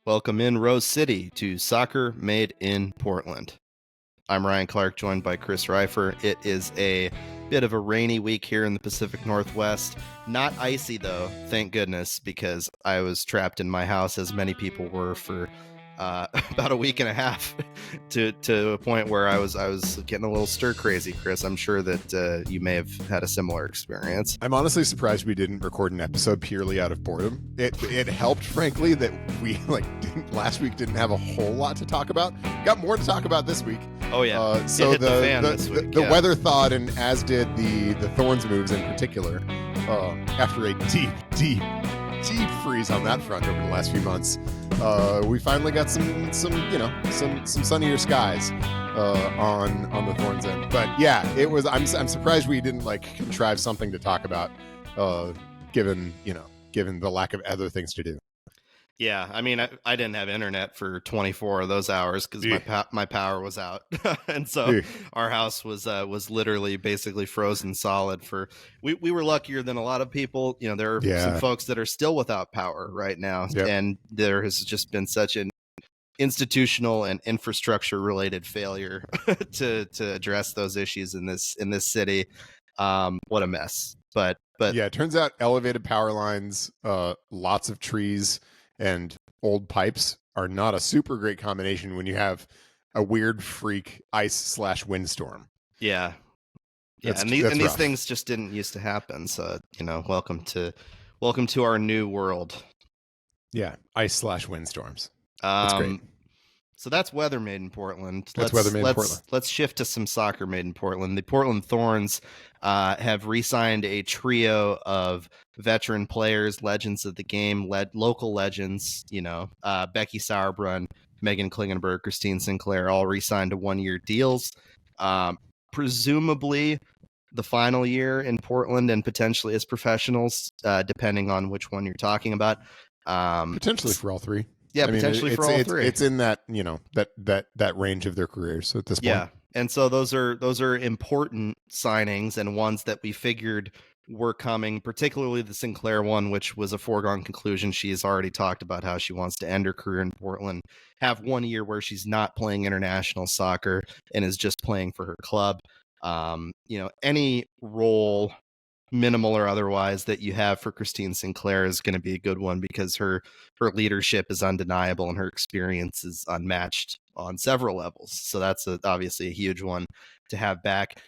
Welcome in Rose City to Soccer Made in Portland. I'm Ryan Clark, joined by Chris Reifer. It is a bit of a rainy week here in the Pacific Northwest. Not icy though, thank goodness, because I was trapped in my house, as many people were, for about a week and a half to a point where I was getting a little stir crazy. Chris, I'm sure that you may have had a similar experience. I'm honestly surprised we didn't record an episode purely out of boredom. It helped, frankly, that we last week didn't have a whole lot to talk about. Got more to talk about this week. Oh yeah, so it hit the fan this week. The weather thawed, and as did the Thorns moves in particular. After a deep freeze on that front over the last few months, we finally got some sunnier skies on the Thorns end. But yeah, it was. I'm surprised we didn't contrive something to talk about, given the lack of other things to do. Yeah, I mean, I didn't have internet for 24 of those hours because my power was out, and so our house was literally basically frozen solid. We were luckier than a lot of people. You know, there are some folks that are still without power right now, and there has just been such an institutional and infrastructure related failure to address those issues in this city. What a mess! But yeah, it turns out elevated power lines, lots of trees, and old pipes are not a super great combination when you have a weird freak ice/windstorm. Yeah. And these things just didn't used to happen. So, welcome to our new world. Yeah, ice/windstorms. That's great. So that's weather made in Portland. Let's shift to some soccer made in Portland. The Portland Thorns have re-signed a trio of veteran players, legends of the game, local legends. Becky Sauerbrunn, Megan Klingenberg, Christine Sinclair, all re-signed to one-year deals. Presumably the final year in Portland and potentially as professionals, depending on which one you're talking about. Potentially for all three. Yeah, potentially for all three. It's in that that range of their careers. So at this point, yeah, and so those are important signings and ones that we figured were coming. Particularly the Sinclair one, which was a foregone conclusion. She has already talked about how she wants to end her career in Portland, have 1 year where she's not playing international soccer and is just playing for her club. Any role, minimal or otherwise, that you have for Christine Sinclair is going to be a good one because her leadership is undeniable and her experience is unmatched on several levels. So that's obviously a huge one to have back.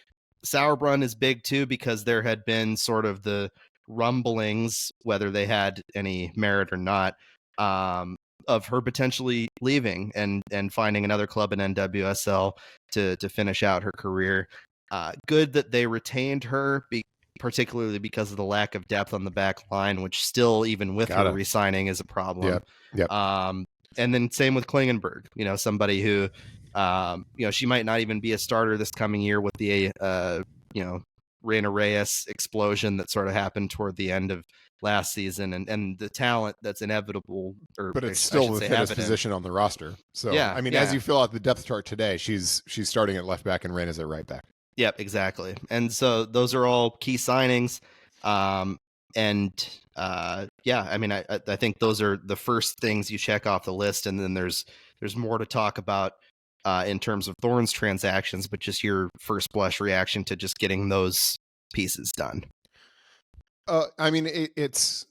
Sauerbrunn is big too because there had been sort of the rumblings, whether they had any merit or not, of her potentially leaving and finding another club in NWSL to finish out her career. Good that they retained her, particularly because of the lack of depth on the back line, which still, even with her re-signing, is a problem. Yep. And then same with Klingenberg, somebody who, she might not even be a starter this coming year with the, Reina Reyes explosion that sort of happened toward the end of last season and the talent that's inevitable. But it's still the fittest position on the roster. So, as you fill out the depth chart today, she's starting at left back and Reina's at right back. Yep, exactly. And so those are all key signings. I think those are the first things you check off the list. And then there's more to talk about in terms of Thorns transactions, but just your first blush reaction to just getting those pieces done. It's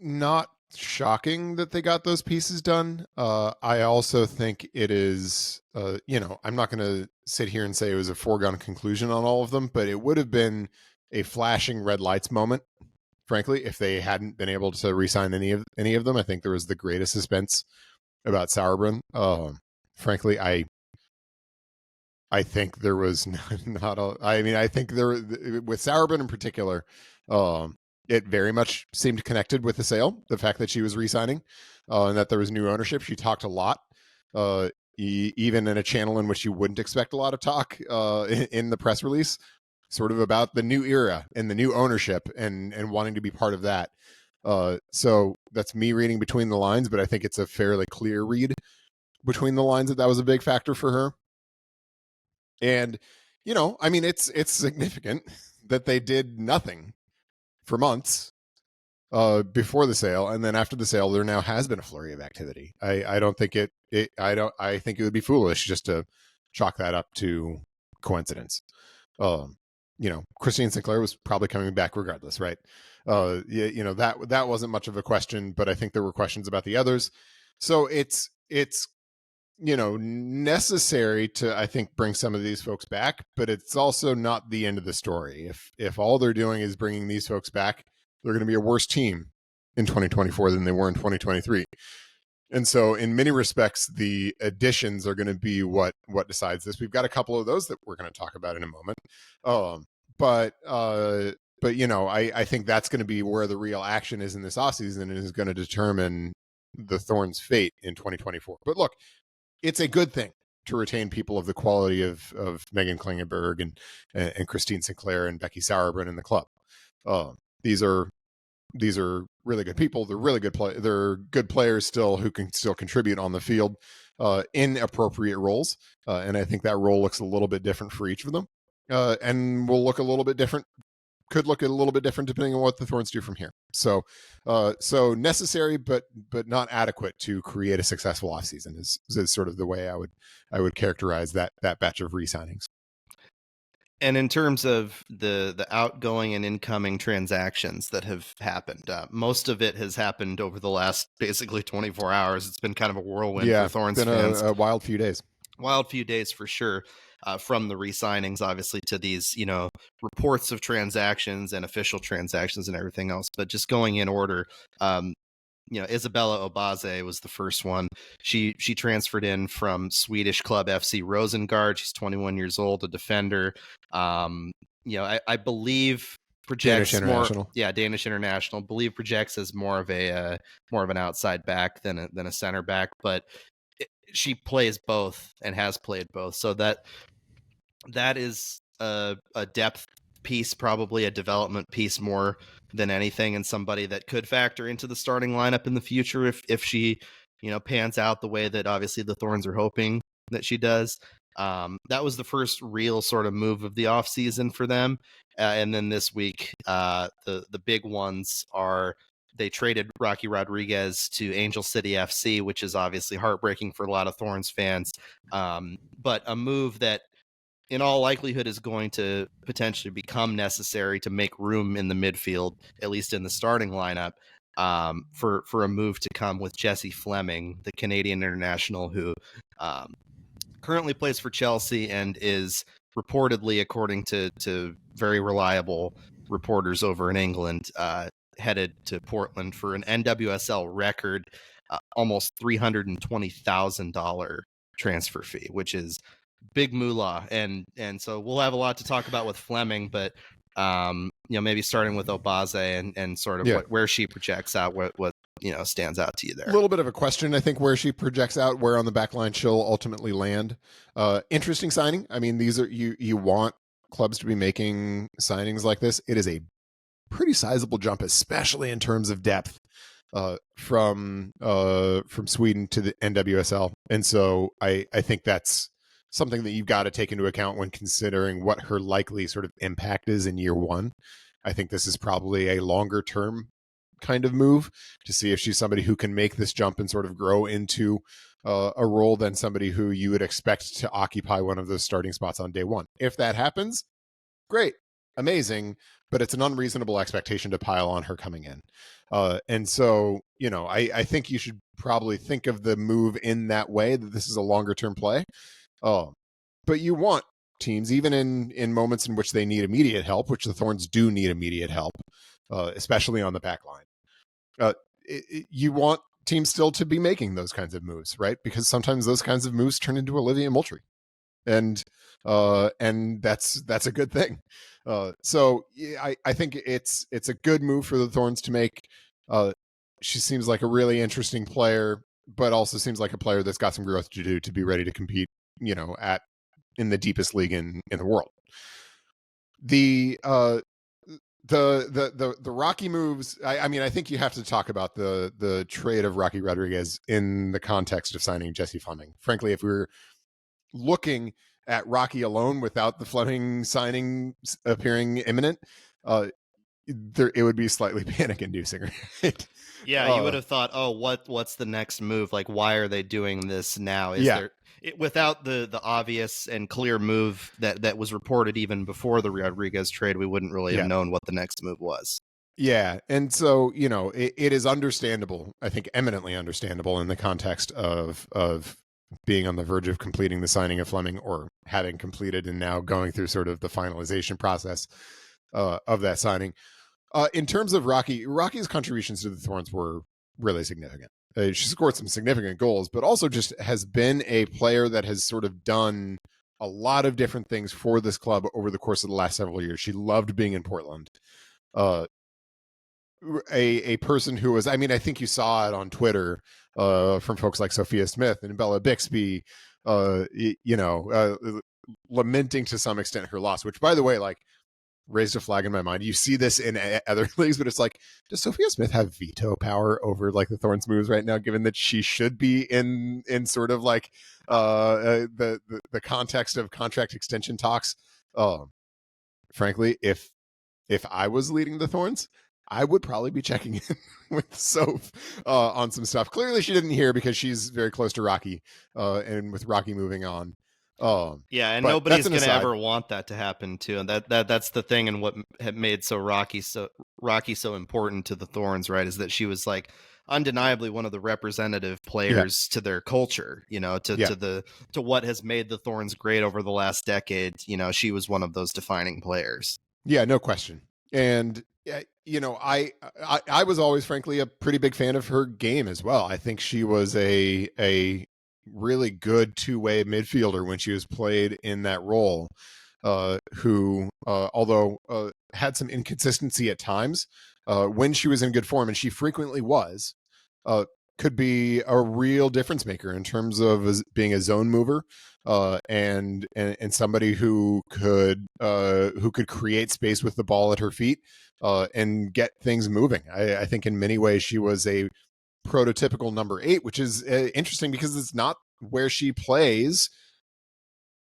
not shocking that they got those pieces done. I also think it is, I'm not going to sit here and say it was a foregone conclusion on all of them, but it would have been a flashing red lights moment, frankly, if they hadn't been able to re-sign any of them. I think there was the greatest suspense about Sauerbrunn. Frankly, I think there was I think there, with Sauerbrunn in particular, it very much seemed connected with the sale, the fact that she was re-signing, and that there was new ownership. She talked a lot, even in a channel in which you wouldn't expect a lot of talk, in the press release, sort of about the new era and the new ownership and wanting to be part of that. So that's me reading between the lines, but I think it's a fairly clear read between the lines that was a big factor for her. And, it's significant that they did nothing for months before the sale, and then after the sale, there now has been a flurry of activity. I don't think I think it would be foolish just to chalk that up to coincidence. Christine Sinclair was probably coming back regardless, right? That wasn't much of a question, but I think there were questions about the others. So it's necessary to, I think, bring some of these folks back, but it's also not the end of the story. If all they're doing is bringing these folks back, they're going to be a worse team in 2024 than they were in 2023. And so in many respects, the additions are going to be what decides this. We've got a couple of those that we're going to talk about in a moment. But I think that's going to be where the real action is in this offseason and is going to determine the Thorns' fate in 2024. But look, it's a good thing to retain people of the quality of Megan Klingenberg and Christine Sinclair and Becky Sauerbrunn in the club. These are really good people. They're really good they're good players still who can still contribute on the field in appropriate roles. And I think that role looks a little bit different for each of them. And will look a little bit different. Could look a little bit different depending on what the Thorns do from here. So necessary, but not adequate to create a successful offseason is sort of the way I would characterize that batch of re-signings. And in terms of the outgoing and incoming transactions that have happened, most of it has happened over the last basically 24 hours. It's been kind of a whirlwind for Thorns fans. A wild few days. Wild few days for sure. From the re-signings, obviously, to these, reports of transactions and official transactions and everything else. But just going in order, Isabella Obaze was the first one. She transferred in from Swedish club FC Rosengard. She's 21 years old, a defender. I believe projects Danish International. Danish International. Believe projects as more of an outside back than a center back, but she plays both and has played both. So that is a depth piece, probably a development piece more than anything, and somebody that could factor into the starting lineup in the future if she, pans out the way that obviously the Thorns are hoping that she does. That was the first real sort of move of the offseason for them. And then this week, the big ones are they traded Rocky Rodriguez to Angel City FC, which is obviously heartbreaking for a lot of Thorns fans. But a move that in all likelihood is going to potentially become necessary to make room in the midfield, at least in the starting lineup, for a move to come with Jessie Fleming, the Canadian international who currently plays for Chelsea and is reportedly, according to very reliable reporters over in England, headed to Portland for an NWSL record, almost $320,000 transfer fee, which is big moolah. And so we'll have a lot to talk about with Fleming, but maybe starting with Obaze and sort of where she projects out, what stands out to you there. A little bit of a question, I think, where she projects out, where on the back line she'll ultimately land. Interesting signing. I mean, these are you want clubs to be making signings like this. It is a pretty sizable jump, especially in terms of depth, from Sweden to the NWSL. And so I think that's something that you've got to take into account when considering what her likely sort of impact is in year one. I think this is probably a longer term kind of move to see if she's somebody who can make this jump and sort of grow into a role than somebody who you would expect to occupy one of those starting spots on day one. If that happens, great, amazing, but it's an unreasonable expectation to pile on her coming in. And so, I think you should probably think of the move in that way, that this is a longer term play. But you want teams, even in moments in which they need immediate help, which the Thorns do need immediate help, especially on the back line. You want teams still to be making those kinds of moves, right? Because sometimes those kinds of moves turn into Olivia Moultrie, and that's a good thing. So I think it's a good move for the Thorns to make. She seems like a really interesting player, but also seems like a player that's got some growth to do to be ready to compete, in the deepest league in the world. The Rocky moves. I mean, I think you have to talk about the trade of Rocky Rodriguez in the context of signing Jessie Fleming. Frankly, if we were looking at Rocky alone without the Fleming signing appearing imminent, it would be slightly panic inducing, right? Yeah, you would have thought, oh, what's the next move? Like, why are they doing this now? Is Yeah. there without the obvious and clear move that was reported even before the Rodriguez trade, we wouldn't really have known what the next move was. Yeah. And so, it is understandable, I think eminently understandable in the context of being on the verge of completing the signing of Fleming, or having completed and now going through sort of the finalization process of that signing. In terms of Rocky's contributions to the Thorns were really significant. She scored some significant goals, but also just has been a player that has sort of done a lot of different things for this club over the course of the last several years. She loved being in Portland. A person who was, I mean, I think you saw it on Twitter from folks like Sophia Smith and Bella Bixby, lamenting to some extent her loss, which, by the way, like, raised a flag in my mind. You see this in other leagues, but it's like, does Sophia Smith have veto power over like the Thorns moves right now, given that she should be in sort of like the context of contract extension talks? Frankly, if I was leading the Thorns, I would probably be checking in with Soph on some stuff. Clearly she didn't hear, because she's very close to Rocky, and with Rocky moving on. Yeah, and nobody's going to ever want that to happen too, and that's the thing, and what had made Rocky so important to the Thorns, right? Is that she was like undeniably one of the representative players to their culture, to what has made the Thorns great over the last decade. She was one of those defining players. Yeah, no question. And I was always, frankly, a pretty big fan of her game as well. I think she was a really good two-way midfielder when she was played in that role, who, although had some inconsistency at times, when she was in good form, and she frequently was, could be a real difference maker in terms of being a zone mover, and somebody who could create space with the ball at her feet, and get things moving. I think in many ways she was a prototypical number 8, which is interesting because it's not where she plays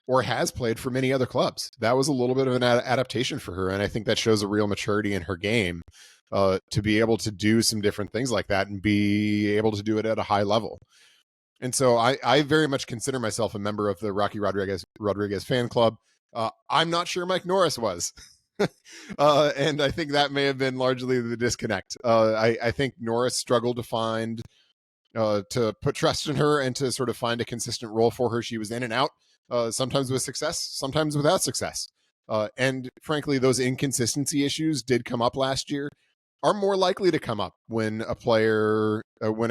or has played for many other clubs. That was a little bit of an adaptation for her, and I think that shows a real maturity in her game, to be able to do some different things like that and be able to do it at a high level. And so I very much consider myself a member of the Rocky Rodriguez fan club. I'm not sure Mike Norris was. And I think that may have been largely the disconnect. I think Norris struggled to put trust in her and to sort of find a consistent role for her. She was in and out, sometimes with success, sometimes without success. And frankly, those inconsistency issues did come up last year, are more likely to come up when a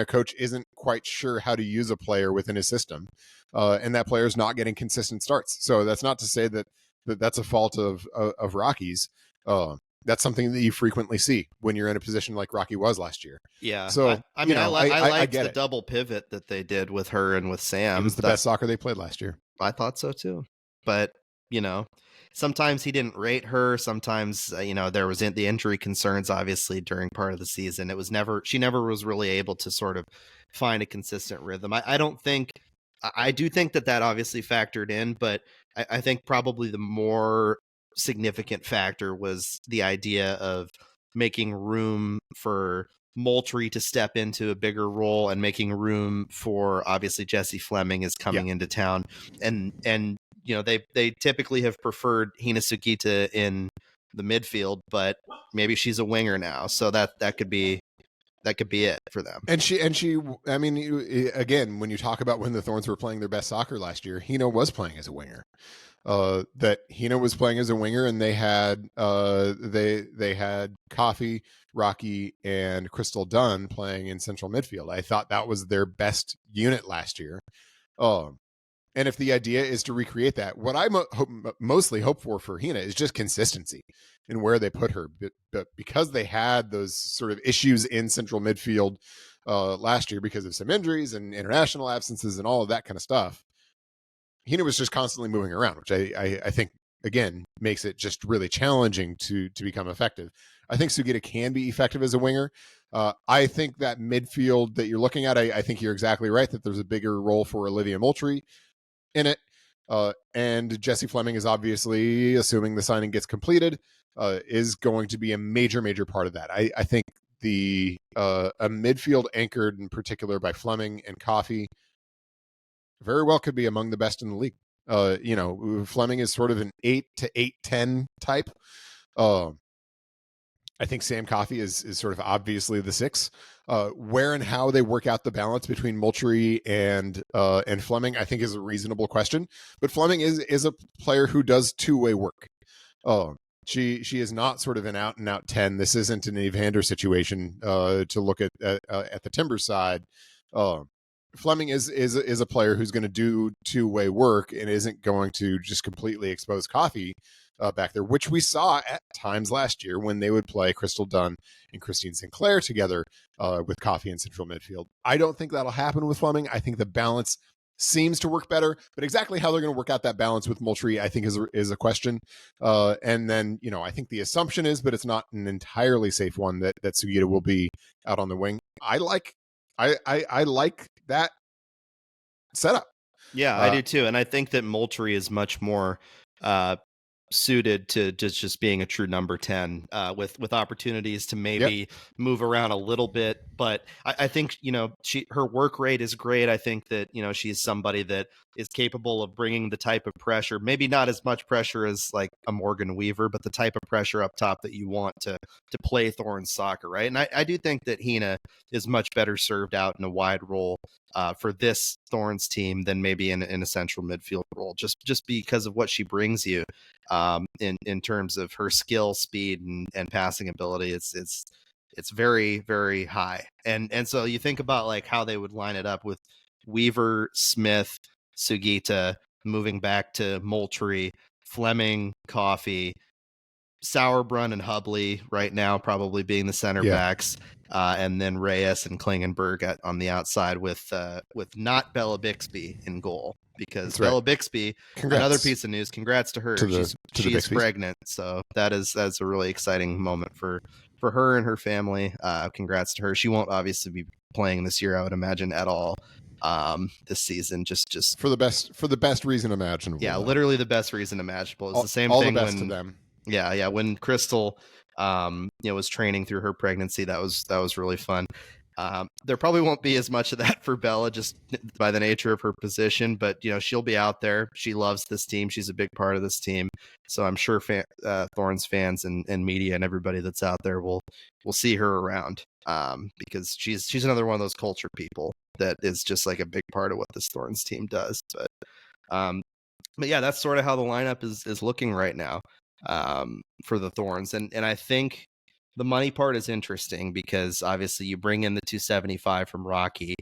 coach isn't quite sure how to use a player within his system, and that player is not getting consistent starts. So that's not to say that that's a fault of Rocky's. That's something that you frequently see when you're in a position like Rocky was last year. Yeah. So I liked the double pivot that they did with her and with Sam. It was the best soccer they played last year. I thought so too. But, sometimes he didn't rate her. Sometimes, there was the injury concerns, obviously, during part of the season. She never was really able to sort of find a consistent rhythm. I do think that obviously factored in, but I think probably the more significant factor was the idea of making room for Moultrie to step into a bigger role, and making room for, obviously, Jesse Fleming is coming into town, and they typically have preferred Hina Sugita in the midfield, but maybe she's a winger now, so that could be it for them. And she, I mean, again, when you talk about when the Thorns were playing their best soccer last year, Hina was playing as a winger. That Hina was playing as a winger, and they had they had Coffee, Rocky, and Crystal Dunn playing in central midfield. I thought that was their best unit last year. And if the idea is to recreate that, what I mostly hope for Hina is just consistency in where they put her. But because they had those sort of issues in central midfield last year because of some injuries and international absences and all of that kind of stuff, Hina was just constantly moving around, which I think, again, makes it just really challenging to become effective. I think Sugita can be effective as a winger. I think that midfield that you're looking at, I think you're exactly right that there's a bigger role for Olivia Moultrie in it. And Jesse Fleming is obviously, assuming the signing gets completed, is going to be a major part of that. I think a midfield anchored in particular by Fleming and Coffey very well could be among the best in the league. Fleming is sort of an 8 to 8-10 type. I think Sam Coffey is sort of obviously the 6. Where and how they work out the balance between Moultrie and Fleming, I think, is a reasonable question. But Fleming is a player who does two-way work. She is not sort of an out and out 10. This isn't an Evander situation to look at the Timbers side. Fleming is a player who's going to do two-way work and isn't going to just completely expose Coffey back there, which we saw at times last year when they would play Crystal Dunn and Christine Sinclair together with Coffey in central midfield. I don't think that'll happen with Fleming. I think the balance seems to work better, but exactly how they're going to work out that balance with Moultrie, I think is a question. And then, I think the assumption is, but it's not an entirely safe one, that Sugita will be out on the wing. I like that setup. Yeah, I do too. And I think that Moultrie is much more suited to just being a true number 10 with opportunities to maybe move around a little bit. But I think, her work rate is great. I think that, she's somebody that is capable of bringing the type of pressure, maybe not as much pressure as like a Morgan Weaver, but the type of pressure up top that you want to play Thorns soccer, right? And I do think that Hina is much better served out in a wide role for this Thorns team than maybe in a central midfield role, just because of what she brings you in terms of her skill, speed, and passing ability. It's very, very high. And so you think about like how they would line it up with Weaver, Smith, Sugita, moving back to Moultrie, Fleming, Coffey, Sauerbrunn and Hubley right now probably being the center backs, and then Reyes and Klingenberg on the outside with not Bella Bixby in goal, because Bella Bixby, another piece of news, congrats to her. She's pregnant, so that's a really exciting moment for her and her family. Congrats to her. She won't obviously be playing this year, I would imagine, at all. This season, just for the best reason imaginable. Yeah, literally the best reason imaginable. It's the same thing. All the best to them. Yeah. When Crystal, was training through her pregnancy, that was really fun. There probably won't be as much of that for Bella, just by the nature of her position, but she'll be out there. She loves this team. She's a big part of this team. So I'm sure Thorns fans and media and everybody that's out there will see her around, because she's another one of those culture people that is just like a big part of what this Thorns team does. But yeah, that's sort of how the lineup is looking right now for the Thorns. And I think the money part is interesting because obviously you bring in the 275 from Rocky.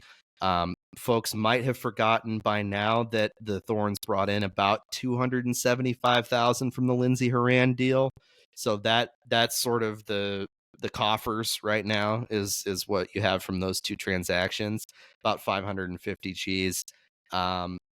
Folks might have forgotten by now that the Thorns brought in about $275,000 from the Lindsey Horan deal. So that's sort of the coffers right now is what you have from those two transactions, about 550 G's.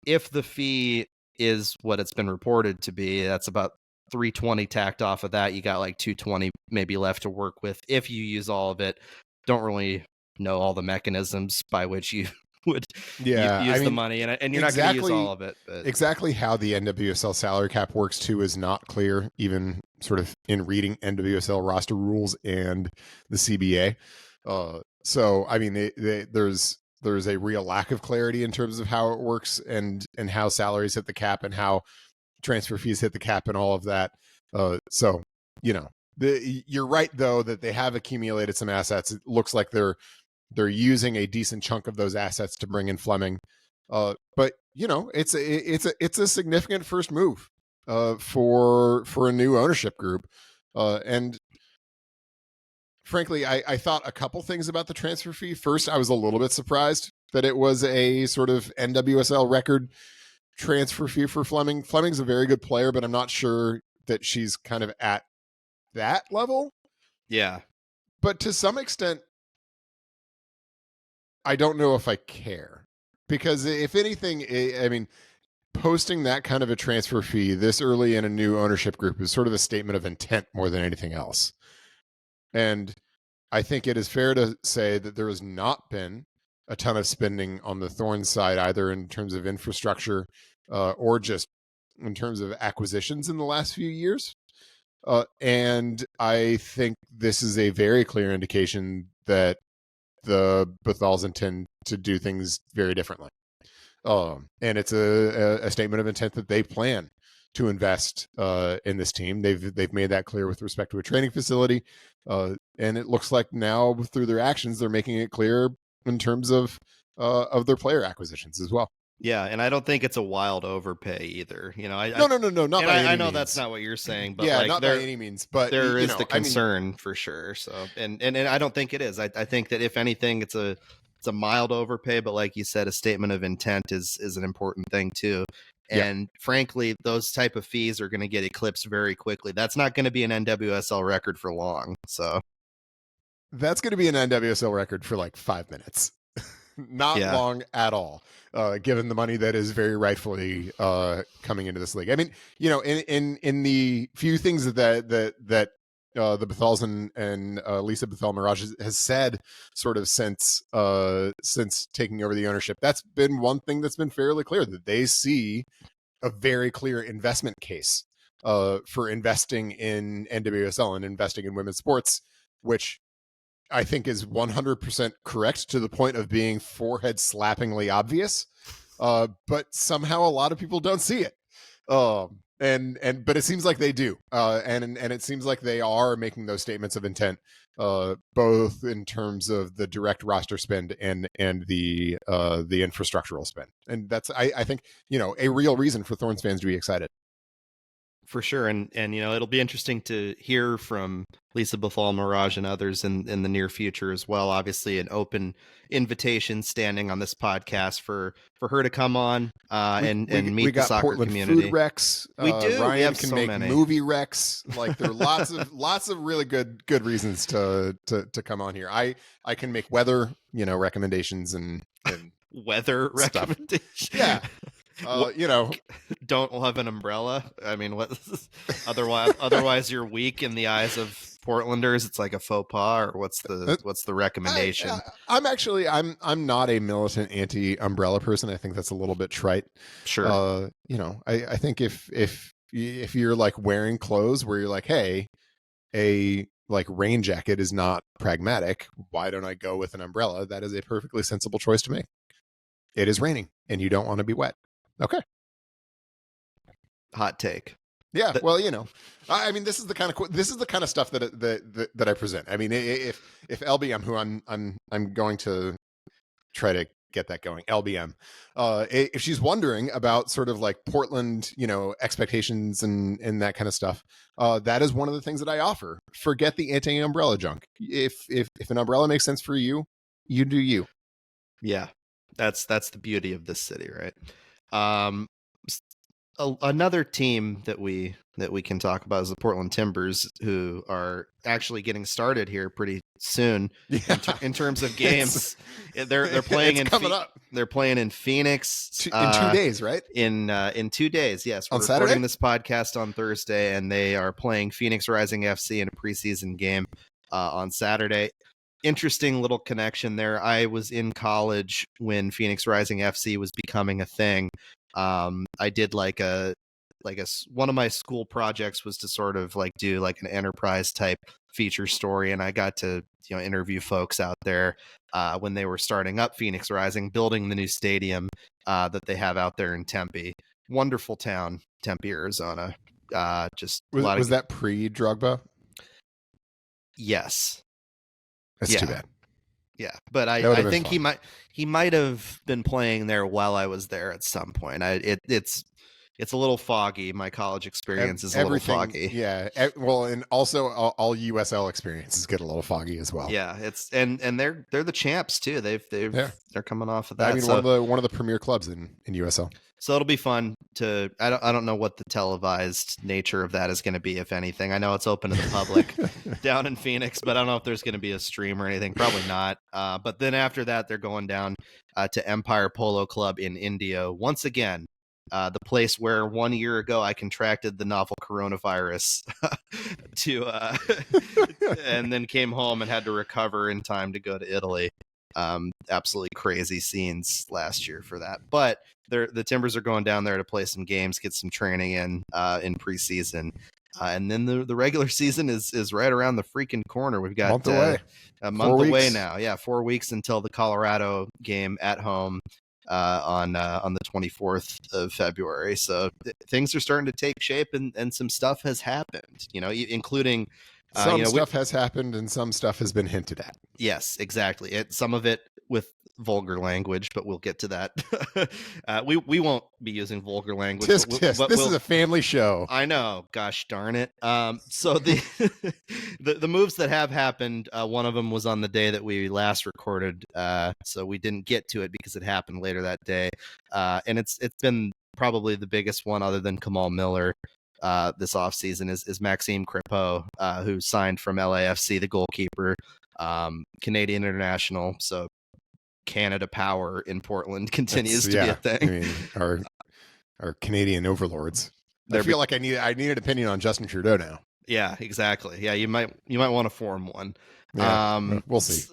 If the fee is what it's been reported to be, that's about 320 tacked off of that. You got like 220 maybe left to work with if you use all of it. Don't really know all the mechanisms by which you would use the money, and you're not going to use all of it. But exactly how the NWSL salary cap works too is not clear, even sort of in reading NWSL roster rules and the CBA. So I mean, there's a real lack of clarity in terms of how it works and how salaries hit the cap and how transfer fees hit the cap and all of that. So you're right though that they have accumulated some assets. It looks like they're using a decent chunk of those assets to bring in Fleming. But it's a significant first move for a new ownership group. And frankly, I thought a couple things about the transfer fee. First, I was a little bit surprised that it was a sort of NWSL record transfer fee for Fleming. Fleming's a very good player, but I'm not sure that she's kind of at that level. Yeah. But to some extent, I don't know if I care, because if anything, I mean, posting that kind of a transfer fee this early in a new ownership group is sort of a statement of intent more than anything else. And I think it is fair to say that there has not been a ton of spending on the Thorns side, either in terms of infrastructure or just in terms of acquisitions in the last few years. And I think this is a very clear indication that the Bethals intend to do things very differently. And it's a statement of intent that they plan to invest in this team. They've made that clear with respect to a training facility, and it looks like now through their actions they're making it clear in terms of their player acquisitions as well. Yeah, and I don't think it's a wild overpay either. You know, No, not by any I know means. That's not what you're saying, but yeah, like not by any means. But there is the concern for sure. So, and I don't think it is. I think that if anything, it's a mild overpay, but like you said, a statement of intent is an important thing too. And frankly, those type of fees are going to get eclipsed very quickly. That's not going to be an NWSL record for long. So that's going to be an NWSL record for like 5 minutes. Not long at all, given the money that is very rightfully coming into this league. I mean, you know, in the few things that the Bethals and Lisa Bethel-Mirage has said sort of since taking over the ownership, that's been one thing that's been fairly clear, that they see a very clear investment case for investing in NWSL and investing in women's sports, which I think is 100% correct to the point of being forehead slappingly obvious. But somehow a lot of people don't see it. But it seems like they do. And it seems like they are making those statements of intent, both in terms of the direct roster spend and the infrastructural spend. And that's, I think, you know, a real reason for Thorns fans to be excited. For sure. And you know, it'll be interesting to hear from Lisa Bethel-Mirage and others in the near future as well. Obviously, an open invitation standing on this podcast for her to come on and meet the soccer Portland community. Food recs. We do. Ryan we have can so make many movie recs. Like there are lots of really good reasons to come on here. I can make weather, you know, recommendations and weather stuff. Recommendations. Yeah. You know, don't have an umbrella. I mean, what? otherwise, you're weak in the eyes of Portlanders. It's like a faux pas, or what's the recommendation? I'm not a militant anti-umbrella person. I think that's a little bit trite. Sure. You know, I think if you're like wearing clothes where you're like, hey, a like rain jacket is not pragmatic, why don't I go with an umbrella? That is a perfectly sensible choice to make. It is raining and you don't want to be wet. Okay. Hot take. Yeah, well, you know, I mean, this is the kind of stuff that I present. I mean, if LBM, who I'm going to try to get that going, LBM, if she's wondering about sort of like Portland, you know, expectations and that kind of stuff, that is one of the things that I offer. Forget the anti-umbrella junk. If an umbrella makes sense for you, you do you. Yeah, that's the beauty of this city, right? Another team that we can talk about is the Portland Timbers, who are actually getting started here pretty soon in terms of games. They're playing they're playing in Phoenix in 2 days, right? In 2 days, yes. We're on Saturday? Recording this podcast on Thursday, and they are playing Phoenix Rising FC in a preseason game on Saturday. Interesting little connection there. I was in college when Phoenix Rising FC was becoming a thing. I did one of my school projects was to sort of like do like an enterprise type feature story, and I got to, you know, interview folks out there when they were starting up Phoenix Rising, building the new stadium that they have out there in Tempe. Wonderful town, Tempe, Arizona. Was that pre-Drogba? Yes. That's too bad. Yeah, but I think he might have been playing there while I was there at some point. It's a little foggy. My college experience is a little foggy. Yeah, well, and also all USL experiences get a little foggy as well. Yeah, it's and they're the champs too. They're coming off of that. I mean, one of the premier clubs in USL. So it'll be fun to. I don't know what the televised nature of that is going to be, if anything. I know it's open to the public down in Phoenix, but I don't know if there's going to be a stream or anything. Probably not. But then after that, they're going down to Empire Polo Club in India once again. The place where 1 year ago I contracted the novel coronavirus and then came home and had to recover in time to go to Italy. Absolutely crazy scenes last year for that. But the Timbers are going down there to play some games, get some training in preseason. And then the regular season is right around the freaking corner. We've got a month away now. Yeah, 4 weeks until the Colorado game at home on the 24th of February. So things are starting to take shape, and some stuff has happened. Including some stuff has happened, and some stuff has been hinted at. Yes, exactly. Some of it with vulgar language, but we'll get to that. We won't be using vulgar language. But this is a family show. I know. Gosh darn it. So the moves that have happened, one of them was on the day that we last recorded. So we didn't get to it because it happened later that day. And it's been probably the biggest one other than Kamal Miller this offseason is Maxime Crepeau, who signed from LAFC, the goalkeeper, Canadian international. So Canada Power in Portland continues to be a thing. I mean, our Canadian overlords. I feel like I need an opinion on Justin Trudeau now. Yeah, exactly. Yeah, you might want to form one. Yeah, we'll see.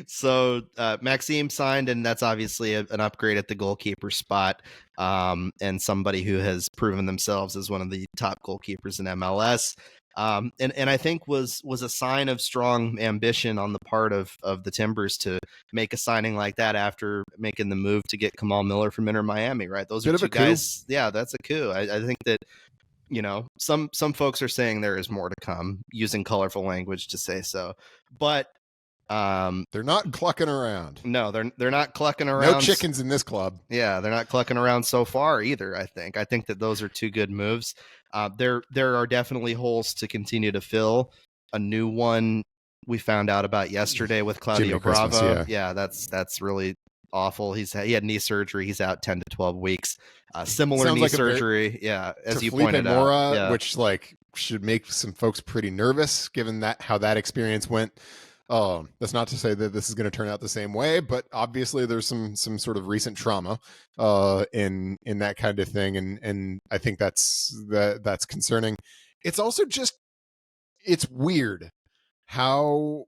So Maxime signed, and that's obviously an upgrade at the goalkeeper spot, and somebody who has proven themselves as one of the top goalkeepers in MLS. And I think was a sign of strong ambition on the part of the Timbers to make a signing like that after making the move to get Kamal Miller from Inter Miami, right? Those are two guys. Yeah, that's a coup. I think that, some folks are saying there is more to come, using colorful language to say so, but they're not clucking around. No, they're not clucking around. No chickens in this club. Yeah, they're not clucking around so far either. I think that those are two good moves. There are definitely holes to continue to fill. A new one we found out about yesterday with Claudio Bravo. Yeah, that's really awful. He had knee surgery. He's out 10 to 12 weeks. Similar knee surgery. As you pointed out, which should make some folks pretty nervous given how that experience went. That's not to say that this is going to turn out the same way, but obviously there's some sort of recent trauma in that kind of thing, and I think that's concerning. It's also it's weird how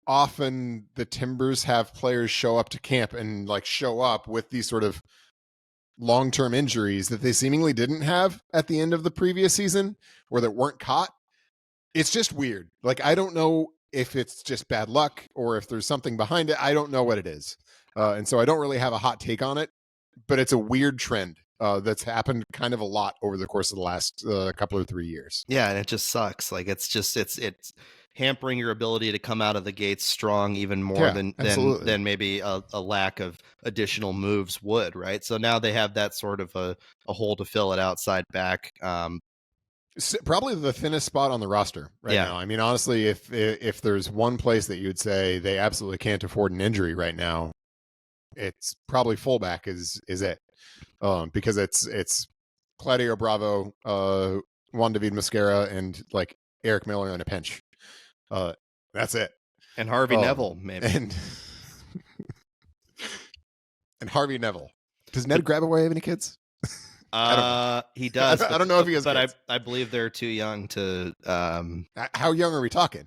often the Timbers have players show up to camp and show up with these sort of long-term injuries that they seemingly didn't have at the end of the previous season, or that weren't caught. It's just weird. I don't know if it's just bad luck or if there's something behind it. I don't know what it is. And so I don't really have a hot take on it, but it's a weird trend that's happened kind of a lot over the course of the last couple or 3 years. Yeah. And it just sucks. It's hampering your ability to come out of the gates strong even more than maybe a lack of additional moves would. Right. So now they have that sort of a hole to fill at outside back. Probably the thinnest spot on the roster now. I mean, honestly, if there's one place that you'd say they absolutely can't afford an injury right now, it's probably fullback is it, because it's Claudio Bravo, Juan David Mosquera, and Eric Miller on a pinch. That's it. And Harvey Neville, maybe. And Harvey Neville. Does Ned Grabaway have any kids? He does. I don't know if he has, but I believe they're too young to. How young are we talking?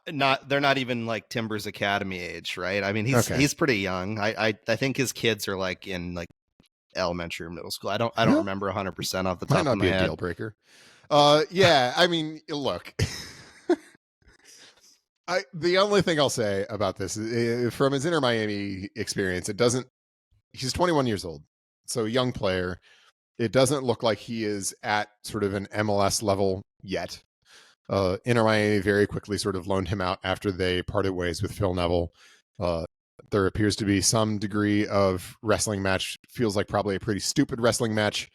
They're not even Timbers Academy age, right? I mean, he's pretty young. I think his kids are in elementary or middle school. I don't remember 100% off the top of my head. Might not be a deal breaker. Yeah, I mean, look. The only thing I'll say about this is, from his Inter Miami experience, he's 21 years old, so a young player. It doesn't look like he is at sort of an MLS level yet. Inter Miami very quickly sort of loaned him out after they parted ways with Phil Neville. There appears to be some degree of wrestling match, feels like probably a pretty stupid wrestling match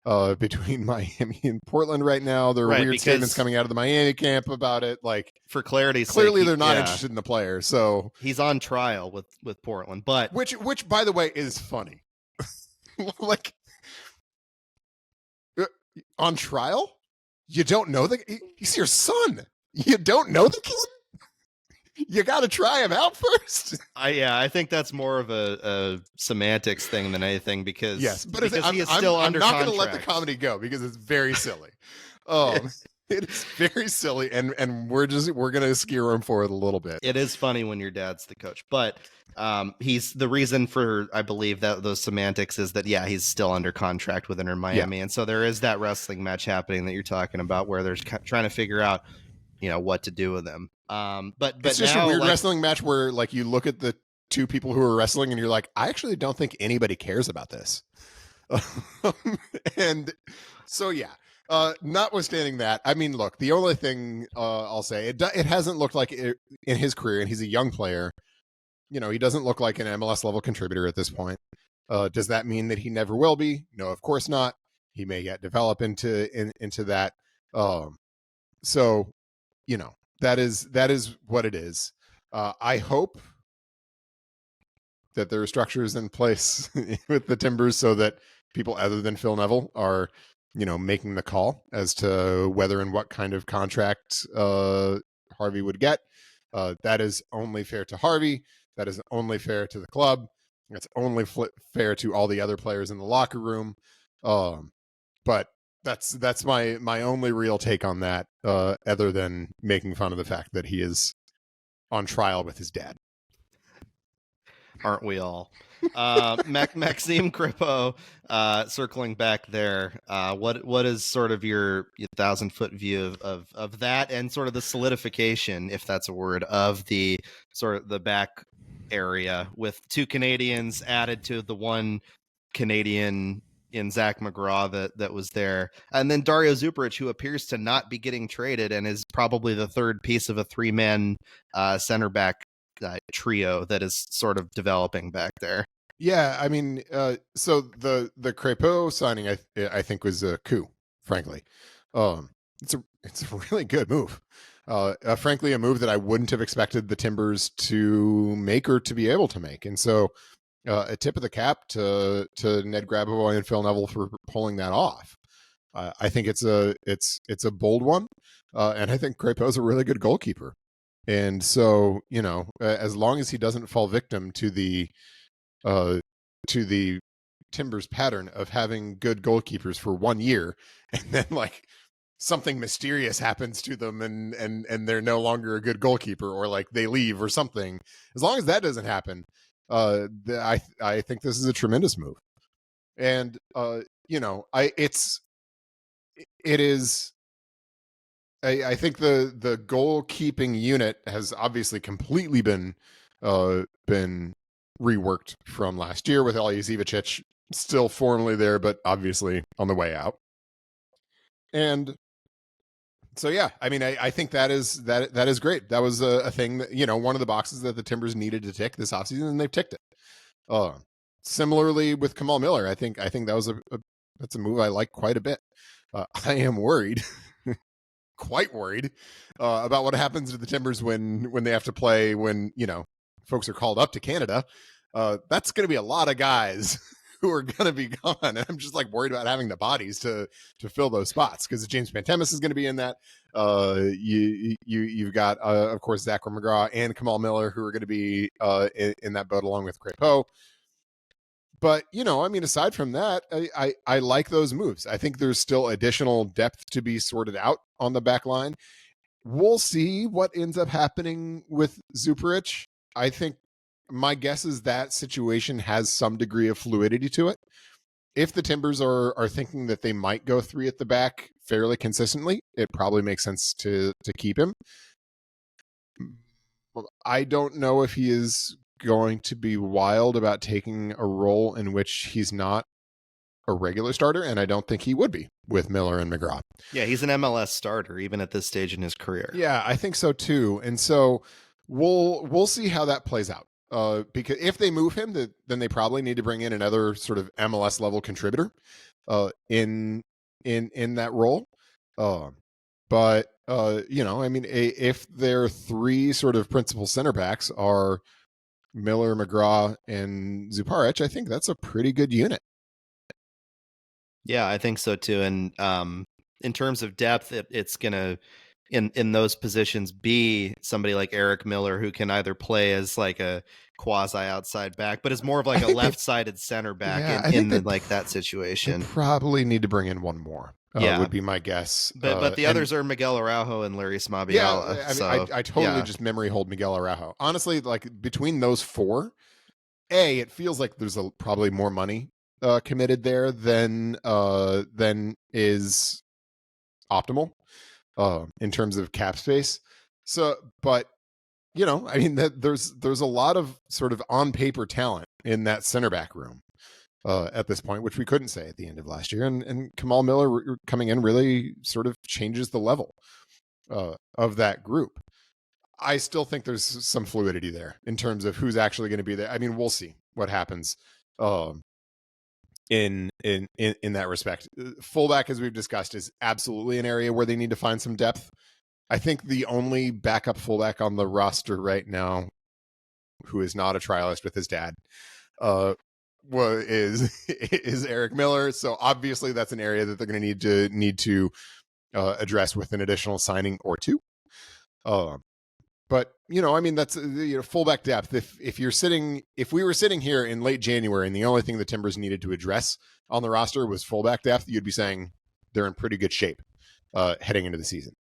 between Miami and Portland right now. There are weird statements coming out of the Miami camp about it. For clarity's sake, clearly they're not interested in the player. So he's on trial with Portland, but which by the way is funny. On trial? You don't know he's your son. You don't know the kid? You got to try him out first. I think that's more of a semantics thing than anything, because yes, but he is still under contract. I'm not going to let the comedy go because it's very silly. It's very silly, and we're gonna scare him for it a little bit. It is funny when your dad's the coach, but he's the reason for, I believe, that those semantics is that he's still under contract with Inter Miami, and so there is that wrestling match happening that you're talking about where they're trying to figure out what to do with him. But it's just now, a weird wrestling match where like you look at the two people who are wrestling and you're like, I actually don't think anybody cares about this. And so notwithstanding that, I mean, look, the only thing I'll say, it hasn't looked like it in his career, and he's a young player. He doesn't look like an MLS level contributor at this point. Does that mean that he never will be? No, of course not. He may yet develop into that. So, that is what it is. I hope that there are structures in place with the Timbers so that people other than Phil Neville are, making the call as to whether and what kind of contract Harvey would get. That is only fair to Harvey. That is only fair to the club. It's only fair to all the other players in the locker room. But that's my only real take on that, other than making fun of the fact that he is on trial with his dad. Aren't we all? Maxime Crépeau, circling back there, what is sort of your 1,000-foot view of that, and sort of the solidification, if that's a word, of the sort of the back area with two Canadians added to the one Canadian in Zach McGraw that was there, and then Dario Zuparic, who appears to not be getting traded and is probably the third piece of a 3-man center back trio that is sort of developing back there. Yeah, I mean, so the Crépeau signing, I think, was a coup. Frankly, it's a really good move. Frankly, a move that I wouldn't have expected the Timbers to make or to be able to make, and so a tip of the cap to Ned Grabavoy and Phil Neville for pulling that off. I think it's a bold one, and I think Crépeau's a really good goalkeeper. And so, as long as he doesn't fall victim to the Timbers pattern of having good goalkeepers for 1 year, and then like something mysterious happens to them and they're no longer a good goalkeeper, or like they leave or something, as long as that doesn't happen, I think this is a tremendous move. And I think the goalkeeping unit has obviously completely been reworked from last year, with Alija Ivacic still formally there, but obviously on the way out. And so, I mean, I think that is great. That was a thing that, one of the boxes that the Timbers needed to tick this offseason, and they've ticked it. Similarly with Kamal Miller, I think that was that's a move I like quite a bit. I am worried, quite worried, about what happens to the Timbers when they have to play when folks are called up to Canada. That's going to be a lot of guys who are going to be gone, and I'm just like worried about having the bodies to fill those spots, because James Pantemis is going to be in that. You've got of course Zachary McGraw and Kamal Miller, who are going to be in that boat along with Crépeau. But I mean, aside from that, I like those moves. I think there's still additional depth to be sorted out on the back line. We'll see what ends up happening with Zuparic. I think my guess is that situation has some degree of fluidity to it. If the Timbers are thinking that they might go 3 at the back fairly consistently, it probably makes sense to keep him. I don't know if he is going to be wild about taking a role in which he's not a regular starter, and I don't think he would be with Miller and McGraw. Yeah, he's an MLS starter even at this stage in his career. Yeah, I think so too. And so we'll see how that plays out. Because if they move him, then they probably need to bring in another sort of MLS level contributor in that role. But I mean, if their 3 sort of principal center backs are Miller, McGraw, and Zuparic, I think that's a pretty good unit. Yeah, I think so too. And in terms of depth, it's gonna in those positions be somebody like Eric Miller, who can either play as like a quasi outside back, but is more of like a left-sided center back in like that situation. They probably need to bring in one more. would be my guess. But the others are Miguel Araujo and Larry Smabiala. Yeah, I mean, I totally just memory hold Miguel Araujo. Honestly, like between those four, it feels like there's probably more money committed there than is optimal in terms of cap space. So, but I mean, there's a lot of sort of on paper talent in that center back room at this point, which we couldn't say at the end of last year. And Kamal Miller coming in really sort of changes the level of that group. I still think there's some fluidity there in terms of who's actually going to be there. I mean, we'll see what happens in that respect. Fullback, as we've discussed, is absolutely an area where they need to find some depth. I think the only backup fullback on the roster right now who is not a trialist with his dad is Eric Miller. So obviously that's an area that they're going to need to address with an additional signing or two. But I mean, that's fullback depth. If we were sitting here in late January and the only thing the Timbers needed to address on the roster was fullback depth, you'd be saying they're in pretty good shape heading into the season.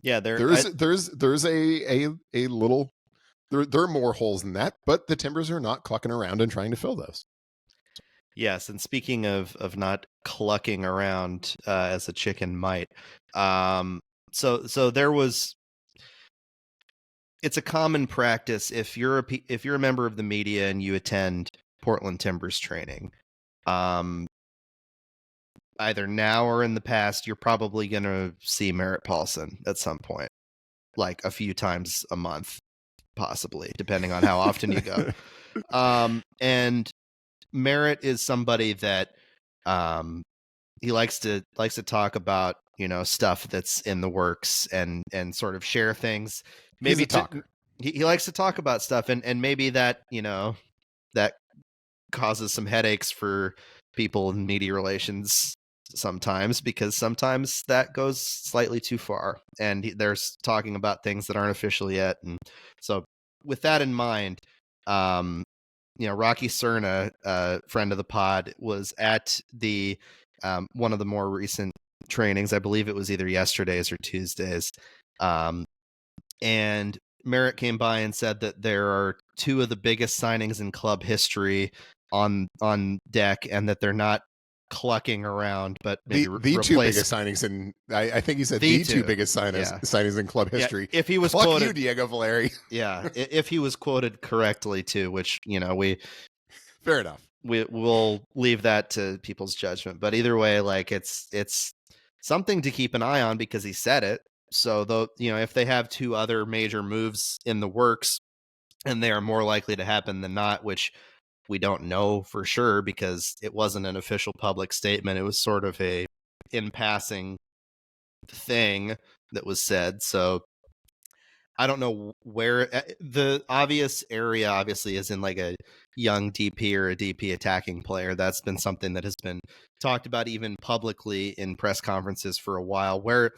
Yeah, there's a little. There are more holes than that, but the Timbers are not clucking around and trying to fill those. Yes, and speaking of not clucking around as a chicken might, so there was. It's a common practice if you're a member of the media and you attend Portland Timbers training, either now or in the past, you're probably going to see Merritt Paulson at some point, like a few times a month, possibly, depending on how often you go. And Merritt is somebody that he likes to talk about, stuff that's in the works and sort of share things. Maybe he likes to talk about stuff, and maybe that that causes some headaches for people in media relations sometimes, because sometimes that goes slightly too far and they're talking about things that aren't official yet. And so with that in mind, Rocky Cerna, friend of the pod, was at the one of the more recent trainings. I believe it was either yesterday's or Tuesday's. And Merritt came by and said that there are two of the biggest signings in club history on deck, and that they're not clucking around, but maybe the two biggest signings in. I think he said the two biggest signings in club history. Yeah, if he was Cluck quoted, you, Diego Valeri. Yeah, if he was quoted correctly too, which we fair enough. We'll leave that to people's judgment. But either way, like it's something to keep an eye on because he said it. So though, if they have two other major moves in the works, and they are more likely to happen than not, which we don't know for sure because it wasn't an official public statement. It was sort of a in passing thing that was said. So I don't know where the obvious area obviously is in like a young DP or a DP attacking player. That's been something that has been talked about even publicly in press conferences for a while, where